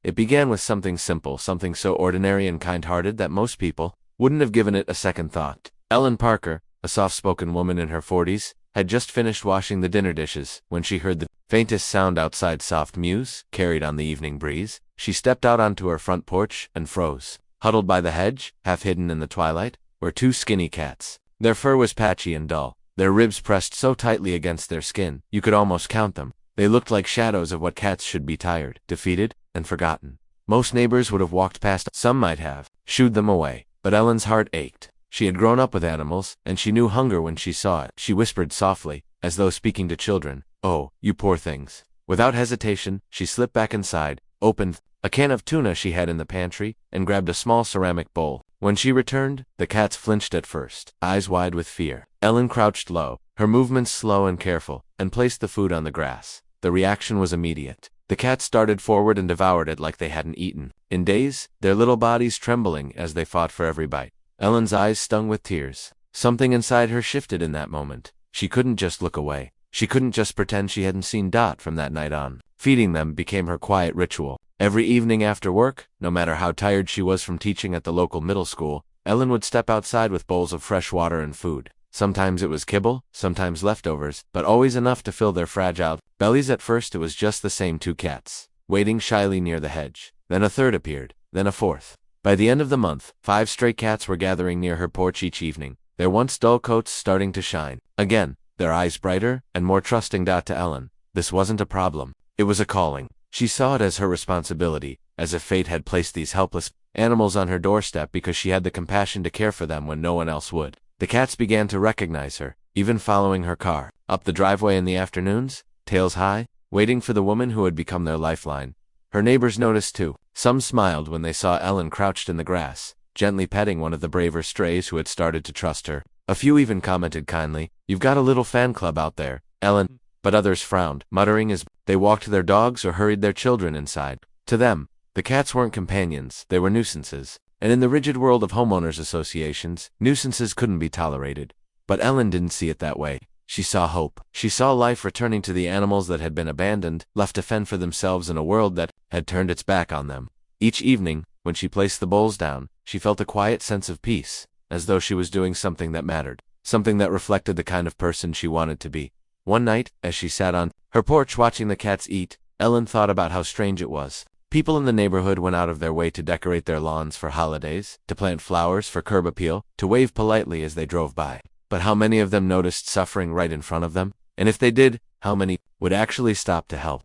It began with something simple, something so ordinary and kind-hearted that most people wouldn't have given it a second thought. Ellen Parker, a soft-spoken woman in her 40s, had just finished washing the dinner dishes when she heard the faintest sound outside. Soft mews carried on the evening breeze. She stepped out onto her front porch and froze. Huddled by the hedge, half hidden in the twilight, were two skinny cats. Their fur was patchy and dull, their ribs pressed so tightly against their skin you could almost count them. They looked like shadows of what cats should be: tired, defeated, and forgotten. Most neighbors would have walked past, some might have shooed them away, but Ellen's heart ached. She had grown up with animals, and she knew hunger when she saw it. She whispered softly, as though speaking to children, "Oh, you poor things." Without hesitation, she slipped back inside, opened a can of tuna she had in the pantry, and grabbed a small ceramic bowl. When she returned, the cats flinched at first, eyes wide with fear. Ellen crouched low, her movements slow and careful, and placed the food on the grass. The reaction was immediate. The cats darted forward and devoured it like they hadn't eaten in days, their little bodies trembling as they fought for every bite. Ellen's eyes stung with tears. Something inside her shifted in that moment. She couldn't just look away. She couldn't just pretend she hadn't seen Dot from that night on. Feeding them became her quiet ritual. Every evening after work, no matter how tired she was from teaching at the local middle school, Ellen would step outside with bowls of fresh water and food. Sometimes it was kibble, sometimes leftovers, but always enough to fill their fragile bellies. At first it was just the same two cats, waiting shyly near the hedge. Then a third appeared, then a fourth. By the end of the month, 5 stray cats were gathering near her porch each evening, their once dull coats starting to shine again, their eyes brighter and more trusting. To Ellen, this wasn't a problem, it was a calling. She saw it as her responsibility, as if fate had placed these helpless animals on her doorstep because she had the compassion to care for them when no one else would. The cats began to recognize her, even following her car up the driveway in the afternoons, tails high, waiting for the woman who had become their lifeline. Her neighbors noticed too. Some smiled when they saw Ellen crouched in the grass, gently petting one of the braver strays who had started to trust her. A few even commented kindly, "You've got a little fan club out there, Ellen." But others frowned, muttering as they walked their dogs or hurried their children inside. To them, the cats weren't companions, they were nuisances. And in the rigid world of homeowners associations, nuisances couldn't be tolerated. But Ellen didn't see it that way. She saw hope. She saw life returning to the animals that had been abandoned, left to fend for themselves in a world that had turned its back on them. Each evening, when she placed the bowls down, she felt a quiet sense of peace, as though she was doing something that mattered, something that reflected the kind of person she wanted to be. One night, as she sat on her porch watching the cats eat, Ellen thought about how strange it was. People in the neighborhood went out of their way to decorate their lawns for holidays, to plant flowers for curb appeal, to wave politely as they drove by. But how many of them noticed suffering right in front of them? And if they did, how many would actually stop to help?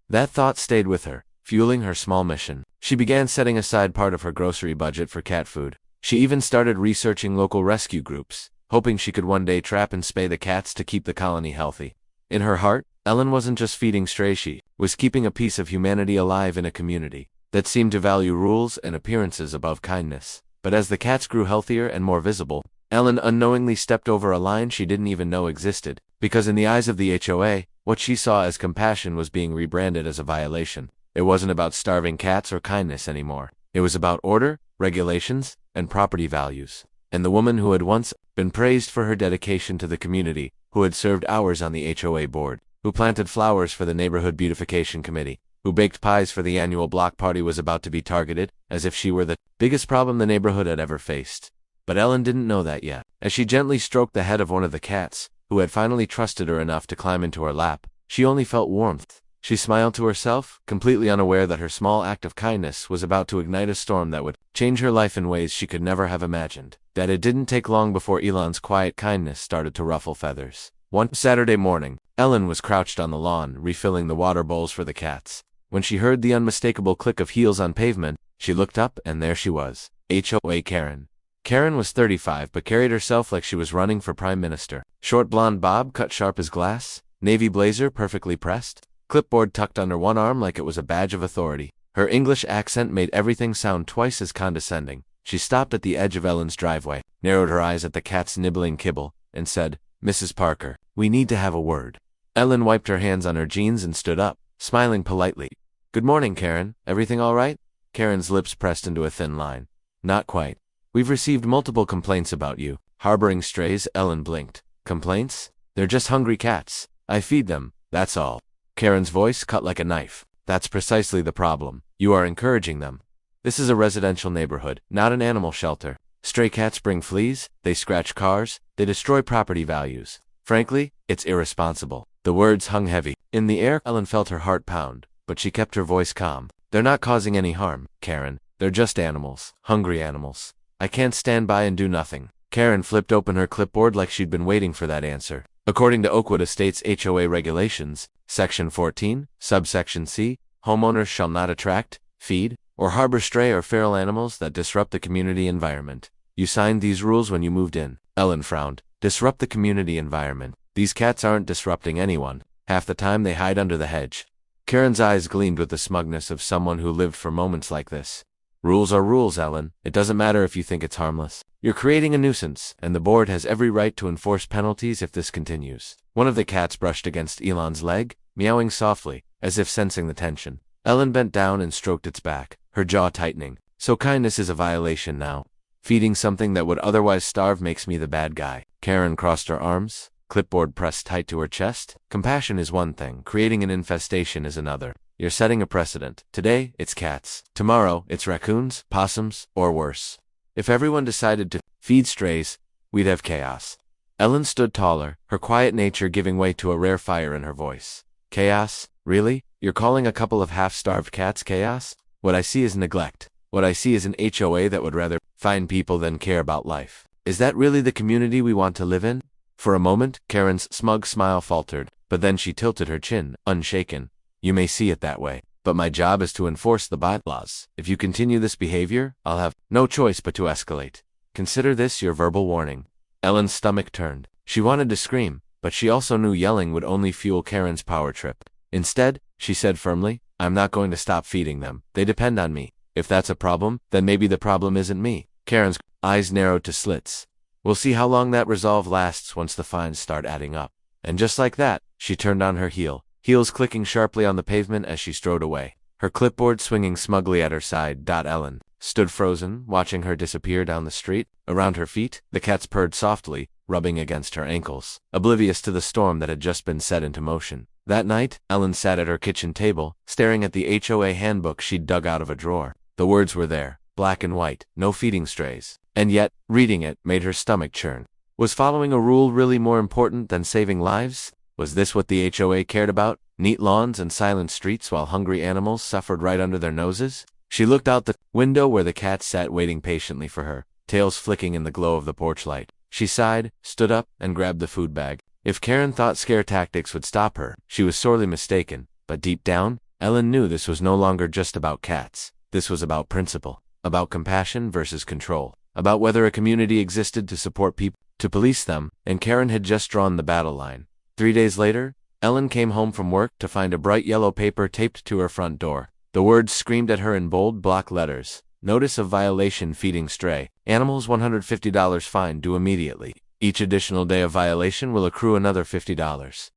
That thought stayed with her, fueling her small mission. She began setting aside part of her grocery budget for cat food. She even started researching local rescue groups, hoping she could one day trap and spay the cats to keep the colony healthy. In her heart, Ellen wasn't just feeding stray, she was keeping a piece of humanity alive in a community that seemed to value rules and appearances above kindness. But as the cats grew healthier and more visible, Ellen unknowingly stepped over a line she didn't even know existed, because in the eyes of the HOA, what she saw as compassion was being rebranded as a violation. It wasn't about starving cats or kindness anymore. It was about order, regulations, and property values. And the woman who had once been praised for her dedication to the community, who had served hours on the HOA board, who planted flowers for the neighborhood beautification committee, who baked pies for the annual block party, was about to be targeted, as if she were the biggest problem the neighborhood had ever faced. But Ellen didn't know that yet. As she gently stroked the head of one of the cats, who had finally trusted her enough to climb into her lap, she only felt warmth. She smiled to herself, completely unaware that her small act of kindness was about to ignite a storm that would change her life in ways she could never have imagined. That it didn't take long before Elon's quiet kindness started to ruffle feathers. One Saturday morning, Ellen was crouched on the lawn, refilling the water bowls for the cats. When she heard the unmistakable click of heels on pavement, she looked up, and there she was, HOA Karen. Karen was 35 but carried herself like she was running for prime minister. Short blonde bob cut sharp as glass, navy blazer perfectly pressed, clipboard tucked under one arm like it was a badge of authority. Her English accent made everything sound twice as condescending. She stopped at the edge of Ellen's driveway, narrowed her eyes at the cats nibbling kibble, and said, "Mrs. Parker, we need to have a word." Ellen wiped her hands on her jeans and stood up, smiling politely. "Good morning, Karen. Everything all right?" Karen's lips pressed into a thin line. "Not quite. We've received multiple complaints about you harboring strays." Ellen blinked. "Complaints? They're just hungry cats. I feed them, that's all." Karen's voice cut like a knife. That's precisely the problem. You are encouraging them. This is a residential neighborhood, not an animal shelter. Stray cats bring fleas, they scratch cars, they destroy property values. Frankly, it's irresponsible. The words hung heavy in the air. Ellen felt her heart pound, but she kept her voice calm. They're not causing any harm, Karen. They're just animals, hungry animals. I can't stand by and do nothing. Karen flipped open her clipboard like she'd been waiting for that answer. According to Oakwood Estates HOA regulations, Section 14, Subsection C, homeowners shall not attract, feed, or harbor stray or feral animals that disrupt the community environment. You signed these rules when you moved in. Ellen frowned. Disrupt the community environment. These cats aren't disrupting anyone. Half the time they hide under the hedge. Karen's eyes gleamed with the smugness of someone who lived for moments like this. Rules are rules, Ellen. It doesn't matter if you think it's harmless. You're creating a nuisance, and the board has every right to enforce penalties if this continues. One of the cats brushed against Elon's leg, meowing softly, as if sensing the tension. Ellen bent down and stroked its back, her jaw tightening. So kindness is a violation now. Feeding something that would otherwise starve makes me the bad guy. Karen crossed her arms, clipboard pressed tight to her chest. Compassion is one thing, creating an infestation is another. You're setting a precedent. Today, it's cats. Tomorrow, it's raccoons, possums, or worse. If everyone decided to feed strays, we'd have chaos. Ellen stood taller, her quiet nature giving way to a rare fire in her voice. Chaos? Really? You're calling a couple of half-starved cats chaos? What I see is neglect. What I see is an HOA that would rather find people than care about life. Is that really the community we want to live in? For a moment, Karen's smug smile faltered, but then she tilted her chin, unshaken. You may see it that way, but my job is to enforce the bylaws. If you continue this behavior, I'll have no choice but to escalate. Consider this your verbal warning. Ellen's stomach turned. She wanted to scream, but she also knew yelling would only fuel Karen's power trip. Instead, she said firmly, I'm not going to stop feeding them. They depend on me. If that's a problem, then maybe the problem isn't me. Karen's eyes narrowed to slits. We'll see how long that resolve lasts once the fines start adding up. And just like that, she turned on her heel, heels clicking sharply on the pavement as she strode away, her clipboard swinging smugly at her side. Ellen stood frozen, watching her disappear down the street. Around her feet, the cats purred softly, rubbing against her ankles, oblivious to the storm that had just been set into motion. That night, Ellen sat at her kitchen table, staring at the HOA handbook she'd dug out of a drawer. The words were there, black and white, no feeding strays. And yet, reading it made her stomach churn. Was following a rule really more important than saving lives? Was this what the HOA cared about? Neat lawns and silent streets while hungry animals suffered right under their noses? She looked out the window where the cats sat waiting patiently for her, tails flicking in the glow of the porch light. She sighed, stood up, and grabbed the food bag. If Karen thought scare tactics would stop her, she was sorely mistaken. But deep down, Ellen knew this was no longer just about cats. This was about principle, about compassion versus control, about whether a community existed to support people, to police them, and Karen had just drawn the battle line. 3 days later, Ellen came home from work to find a bright yellow paper taped to her front door. The words screamed at her in bold block letters. Notice of violation feeding stray. Animals $150 fine due immediately. Each additional day of violation will accrue another $50.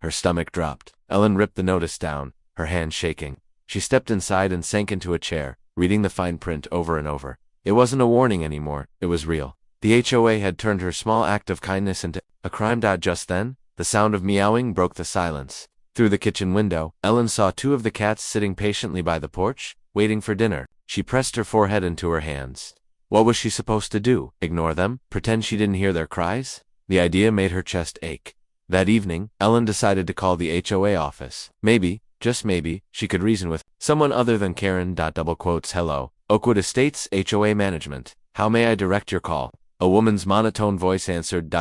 Her stomach dropped. Ellen ripped the notice down, her hands shaking. She stepped inside and sank into a chair, reading the fine print over and over. It wasn't a warning anymore, it was real. The HOA had turned her small act of kindness into a crime. Just then, the sound of meowing broke the silence. Through the kitchen window, Ellen saw 2 of the cats sitting patiently by the porch, waiting for dinner. She pressed her forehead into her hands. What was she supposed to do? Ignore them? Pretend she didn't hear their cries? The idea made her chest ache. That evening, Ellen decided to call the HOA office. Maybe, just maybe, she could reason with someone other than Karen. Hello, Oakwood Estates HOA Management. How may I direct your call? A woman's monotone voice answered.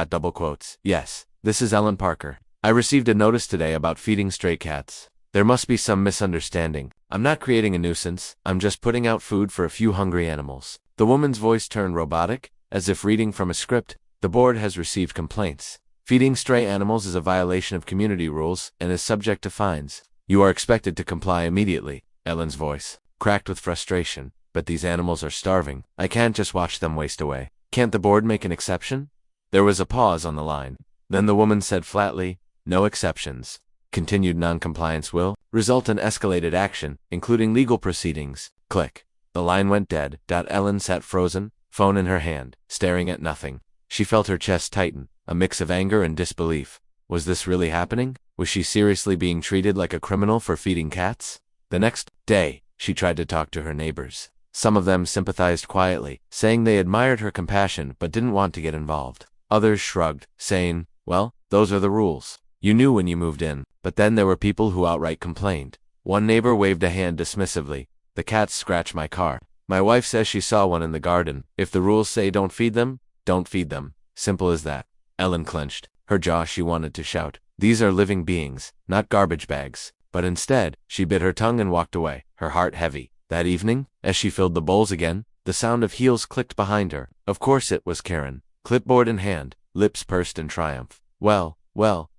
Yes, this is Ellen Parker. I received a notice today about feeding stray cats. There must be some misunderstanding. I'm not creating a nuisance, I'm just putting out food for a few hungry animals. The woman's voice turned robotic, as if reading from a script. The board has received complaints. Feeding stray animals is a violation of community rules and is subject to fines. You are expected to comply immediately. Ellen's voice cracked with frustration. But these animals are starving. I can't just watch them waste away. Can't the board make an exception? There was a pause on the line. Then the woman said flatly, no exceptions. Continued noncompliance will result in escalated action, including legal proceedings. Click. The line went dead. Ellen sat frozen, phone in her hand, staring at nothing. She felt her chest tighten, a mix of anger and disbelief. Was this really happening? Was she seriously being treated like a criminal for feeding cats? The next day, she tried to talk to her neighbors. Some of them sympathized quietly, saying they admired her compassion but didn't want to get involved. Others shrugged, saying, well, those are the rules. You knew when you moved in. But then there were people who outright complained. One neighbor waved a hand dismissively. The cats scratch my car. My wife says she saw one in the garden. If the rules say don't feed them, don't feed them. Simple as that. Ellen clenched her jaw. She wanted to shout, these are living beings, not garbage bags. But instead, she bit her tongue and walked away, her heart heavy. That evening, as she filled the bowls again, the sound of heels clicked behind her. Of course it was Karen, clipboard in hand, lips pursed in triumph. Well,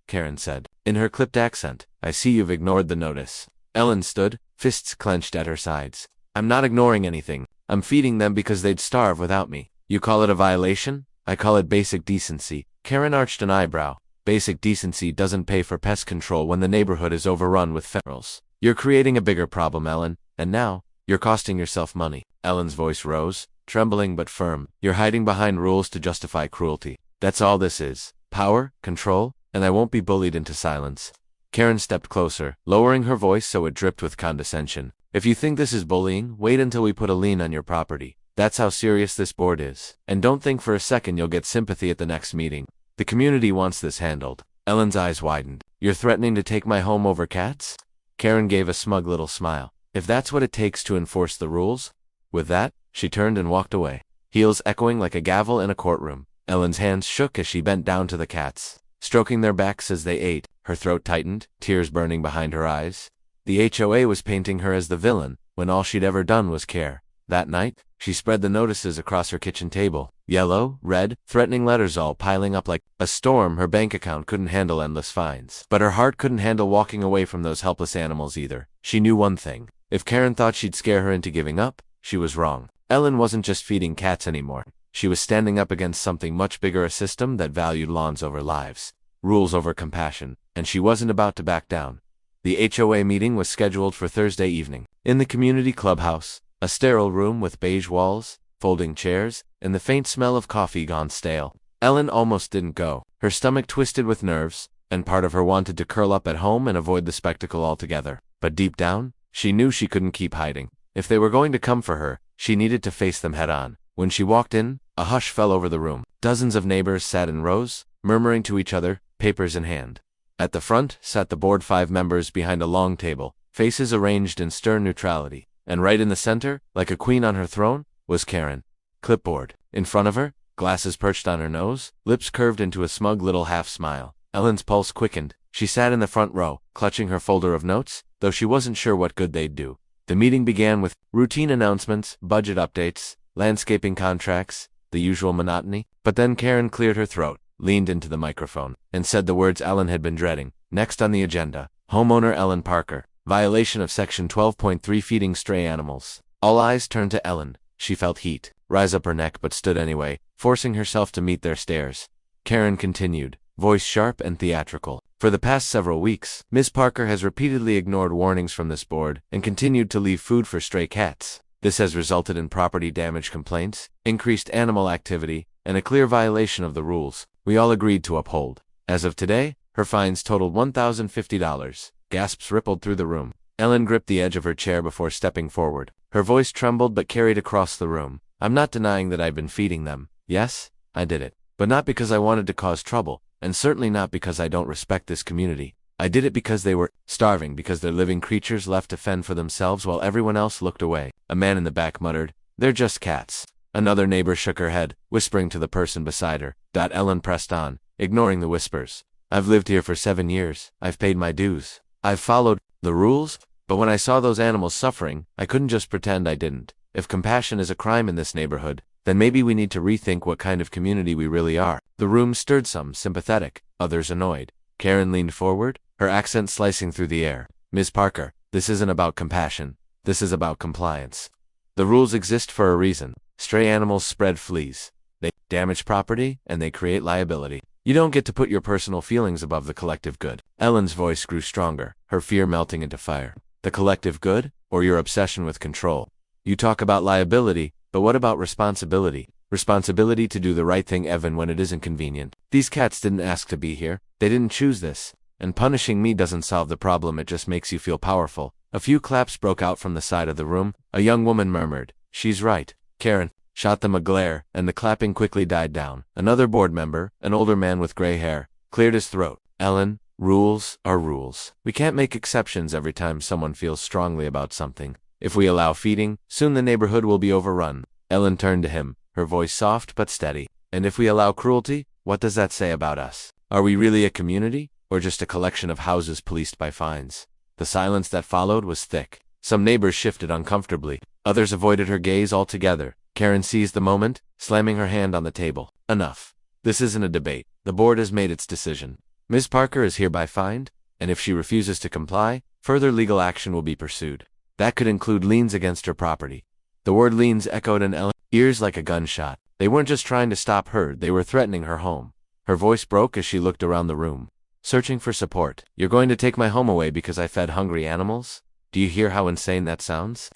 Karen said, in her clipped accent, I see you've ignored the notice. Ellen stood, fists clenched at her sides. I'm not ignoring anything. I'm feeding them because they'd starve without me. You call it a violation? I call it basic decency. Karen arched an eyebrow. Basic decency doesn't pay for pest control when the neighborhood is overrun with ferals. You're creating a bigger problem, Ellen, and now, you're costing yourself money. Ellen's voice rose, trembling but firm. You're hiding behind rules to justify cruelty. That's all this is. Power, control, and I won't be bullied into silence. Karen stepped closer, lowering her voice so it dripped with condescension. If you think this is bullying, wait until we put a lien on your property. That's how serious this board is. And don't think for a second you'll get sympathy at the next meeting. The community wants this handled. Ellen's eyes widened. You're threatening to take my home over cats? Karen gave a smug little smile. If that's what it takes to enforce the rules. With that, she turned and walked away, heels echoing like a gavel in a courtroom. Ellen's hands shook as she bent down to the cats, stroking their backs as they ate. Her throat tightened, tears burning behind her eyes. The HOA was painting her as the villain, when all she'd ever done was care. That night, she spread the notices across her kitchen table. Yellow, red, threatening letters all piling up like a storm. Her bank account couldn't handle endless fines. But her heart couldn't handle walking away from those helpless animals either. She knew one thing. If Karen thought she'd scare her into giving up, she was wrong. Ellen wasn't just feeding cats anymore. She was standing up against something much bigger, a system that valued lawns over lives, rules over compassion, and she wasn't about to back down. The HOA meeting was scheduled for Thursday evening. In the community clubhouse, a sterile room with beige walls, folding chairs, and the faint smell of coffee gone stale. Ellen almost didn't go. Her stomach twisted with nerves, and part of her wanted to curl up at home and avoid the spectacle altogether. But deep down, she knew she couldn't keep hiding. If they were going to come for her, she needed to face them head on. When she walked in, a hush fell over the room. Dozens of neighbors sat in rows, murmuring to each other, papers in hand. At the front sat the board, 5 members behind a long table, faces arranged in stern neutrality. And right in the center, like a queen on her throne, was Karen. Clipboard. In front of her, glasses perched on her nose, lips curved into a smug little half-smile. Ellen's pulse quickened. She sat in the front row, clutching her folder of notes, though she wasn't sure what good they'd do. The meeting began with routine announcements, budget updates, landscaping contracts, the usual monotony. But then Karen cleared her throat, leaned into the microphone, and said the words Ellen had been dreading. Next on the agenda, homeowner Ellen Parker. Violation of Section 12.3, feeding stray animals. All eyes turned to Ellen. She felt heat rise up her neck but stood anyway, forcing herself to meet their stares. Karen continued, voice sharp and theatrical. For the past several weeks, Ms. Parker has repeatedly ignored warnings from this board and continued to leave food for stray cats. This has resulted in property damage complaints, increased animal activity, and a clear violation of the rules we all agreed to uphold. As of today, her fines totaled $1,050. Gasps rippled through the room. Ellen gripped the edge of her chair before stepping forward. Her voice trembled but carried across the room. I'm not denying that I've been feeding them. Yes, I did it. But not because I wanted to cause trouble, and certainly not because I don't respect this community. I did it because they were starving, because they're living creatures left to fend for themselves while everyone else looked away. A man in the back muttered, they're just cats. Another neighbor shook her head, whispering to the person beside her. Ellen pressed on, ignoring the whispers. I've lived here for 7 years. I've paid my dues. I've followed the rules, but when I saw those animals suffering, I couldn't just pretend I didn't. If compassion is a crime in this neighborhood, then maybe we need to rethink what kind of community we really are. The room stirred, some sympathetic, others annoyed. Karen leaned forward, her accent slicing through the air. Ms. Parker, this isn't about compassion. This is about compliance. The rules exist for a reason. Stray animals spread fleas. They damage property, and they create liability. You don't get to put your personal feelings above the collective good. Ellen's voice grew stronger, her fear melting into fire. The collective good, or your obsession with control? You talk about liability, but what about responsibility? Responsibility to do the right thing even when it isn't convenient. These cats didn't ask to be here. They didn't choose this. And punishing me doesn't solve the problem, it just makes you feel powerful. A few claps broke out from the side of the room. A young woman murmured, "She's right." Karen shot them a glare, and the clapping quickly died down. Another board member, an older man with gray hair, cleared his throat. "Ellen, rules are rules. We can't make exceptions every time someone feels strongly about something. If we allow feeding, soon the neighborhood will be overrun." Ellen turned to him, her voice soft but steady. "And if we allow cruelty, what does that say about us? Are we really a community, or just a collection of houses policed by fines?" The silence that followed was thick. Some neighbors shifted uncomfortably. Others avoided her gaze altogether. Karen seized the moment, slamming her hand on the table. "Enough. This isn't a debate. The board has made its decision. Ms. Parker is hereby fined, and if she refuses to comply, further legal action will be pursued. That could include liens against her property." The word liens echoed in Ellen's ears like a gunshot. They weren't just trying to stop her, they were threatening her home. Her voice broke as she looked around the room, searching for support. "You're going to take my home away because I fed hungry animals? Do you hear how insane that sounds?"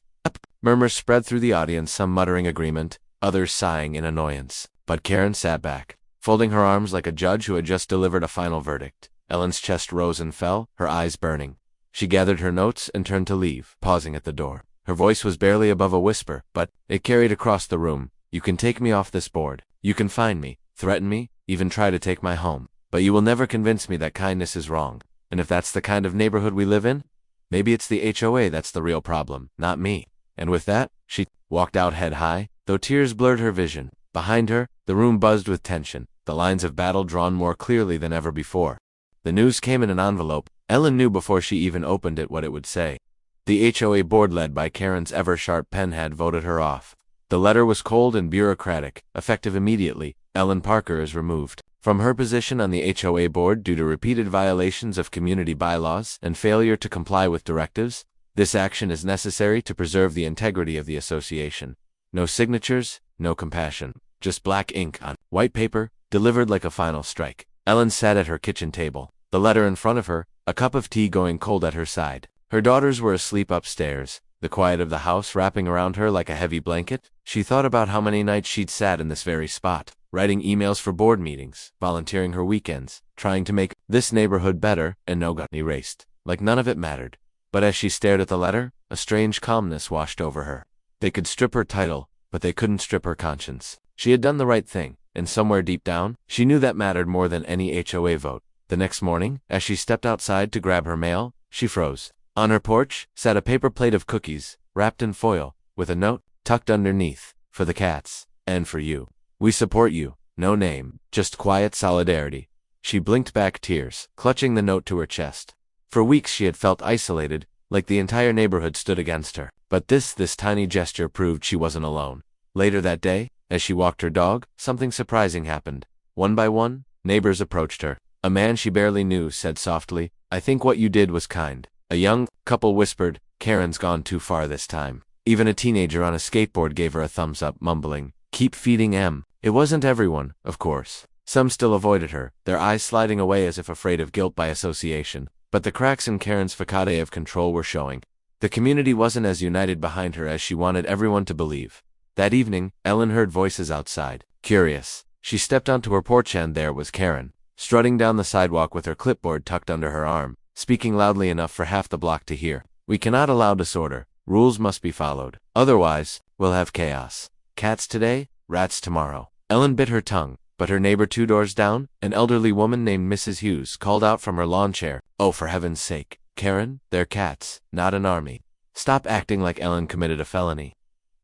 Murmurs spread through the audience, some muttering agreement, others sighing in annoyance. But Karen sat back, folding her arms like a judge who had just delivered a final verdict. Ellen's chest rose and fell, her eyes burning. She gathered her notes and turned to leave, pausing at the door. Her voice was barely above a whisper, but it carried across the room. "You can take me off this board. You can fine me, threaten me, even try to take my home. But you will never convince me that kindness is wrong. And if that's the kind of neighborhood we live in, maybe it's the HOA that's the real problem, not me." And with that, she walked out head high, though tears blurred her vision. Behind her, the room buzzed with tension, the lines of battle drawn more clearly than ever before. The news came in an envelope. Ellen knew before she even opened it what it would say. The HOA board led by Karen's ever-sharp pen had voted her off. The letter was cold and bureaucratic, effective immediately. "Ellen Parker is removed from her position on the HOA board due to repeated violations of community bylaws and failure to comply with directives. This action is necessary to preserve the integrity of the association." No signatures, no compassion, just black ink on white paper, delivered like a final strike. Ellen sat at her kitchen table, the letter in front of her, a cup of tea going cold at her side. Her daughters were asleep upstairs, the quiet of the house wrapping around her like a heavy blanket. She thought about how many nights she'd sat in this very spot, writing emails for board meetings, volunteering her weekends, trying to make this neighborhood better, and no got erased, like none of it mattered. But as she stared at the letter, a strange calmness washed over her. They could strip her title, but they couldn't strip her conscience. She had done the right thing, and somewhere deep down, she knew that mattered more than any HOA vote. The next morning, as she stepped outside to grab her mail, she froze. On her porch sat a paper plate of cookies, wrapped in foil, with a note tucked underneath, "For the cats, and for you. We support you." No name, just quiet solidarity. She blinked back tears, clutching the note to her chest. For weeks she had felt isolated, like the entire neighborhood stood against her. But this tiny gesture proved she wasn't alone. Later that day, as she walked her dog, something surprising happened. One by one, neighbors approached her. A man she barely knew said softly, "I think what you did was kind." A young couple whispered, "Karen's gone too far this time." Even a teenager on a skateboard gave her a thumbs up, mumbling, "Keep feeding M." It wasn't everyone, of course. Some still avoided her, their eyes sliding away as if afraid of guilt by association. But the cracks in Karen's facade of control were showing. The community wasn't as united behind her as she wanted everyone to believe. That evening, Ellen heard voices outside. Curious, she stepped onto her porch and there was Karen, strutting down the sidewalk with her clipboard tucked under her arm, speaking loudly enough for half the block to hear. "We cannot allow disorder. Rules must be followed. Otherwise, we'll have chaos. Cats today, rats tomorrow." Ellen bit her tongue, but her neighbor 2 doors down, an elderly woman named Mrs. Hughes, called out from her lawn chair, "Oh, for heaven's sake, Karen, they're cats, not an army. Stop acting like Ellen committed a felony."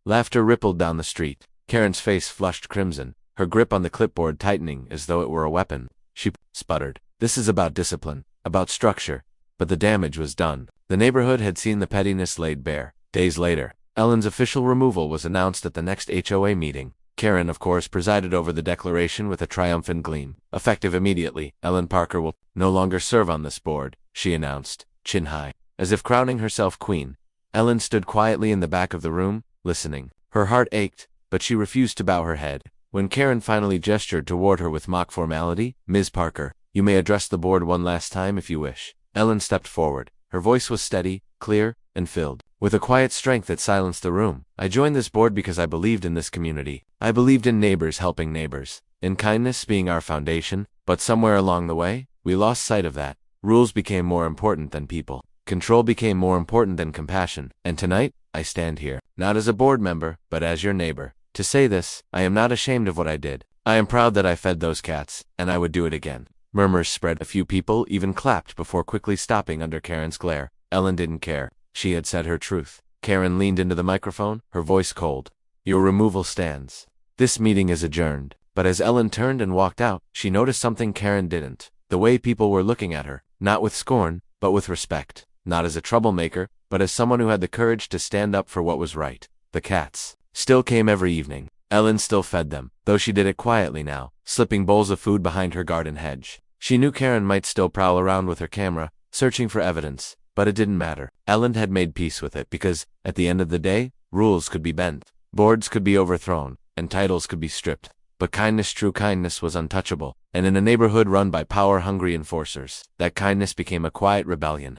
Laughter rippled down the street. Karen's face flushed crimson, her grip on the clipboard tightening as though it were a weapon. She sputtered, "This is about discipline, about structure." But the damage was done. The neighborhood had seen the pettiness laid bare. Days later, Ellen's official removal was announced at the next HOA meeting. Karen, of course, presided over the declaration with a triumphant gleam. "Effective immediately, Ellen Parker will no longer serve on this board," she announced, chin high, as if crowning herself queen. Ellen stood quietly in the back of the room, listening. Her heart ached, but she refused to bow her head. When Karen finally gestured toward her with mock formality, "Ms. Parker, you may address the board one last time if you wish." Ellen stepped forward. Her voice was steady, clear, and filled with a quiet strength that silenced the room. "I joined this board because I believed in this community. I believed in neighbors helping neighbors, in kindness being our foundation, but somewhere along the way, we lost sight of that. Rules became more important than people. Control became more important than compassion, and tonight, I stand here, not as a board member, but as your neighbor. To say this, I am not ashamed of what I did. I am proud that I fed those cats, and I would do it again. Murmurs spread. A few people even clapped before quickly stopping under Karen's glare. Ellen didn't care. She had said her truth. Karen leaned into the microphone, her voice cold. Your removal stands. This meeting is adjourned. But as Ellen turned and walked out, she noticed something Karen didn't. The way people were looking at her, not with scorn, but with respect. Not as a troublemaker, but as someone who had the courage to stand up for what was right. The cats still came every evening. Ellen still fed them, though she did it quietly now, slipping bowls of food behind her garden hedge. She knew Karen might still prowl around with her camera, searching for evidence, but it didn't matter. Ellen had made peace with it because, at the end of the day, rules could be bent, boards could be overthrown, and titles could be stripped. But kindness, true kindness, was untouchable, and in a neighborhood run by power-hungry enforcers, that kindness became a quiet rebellion.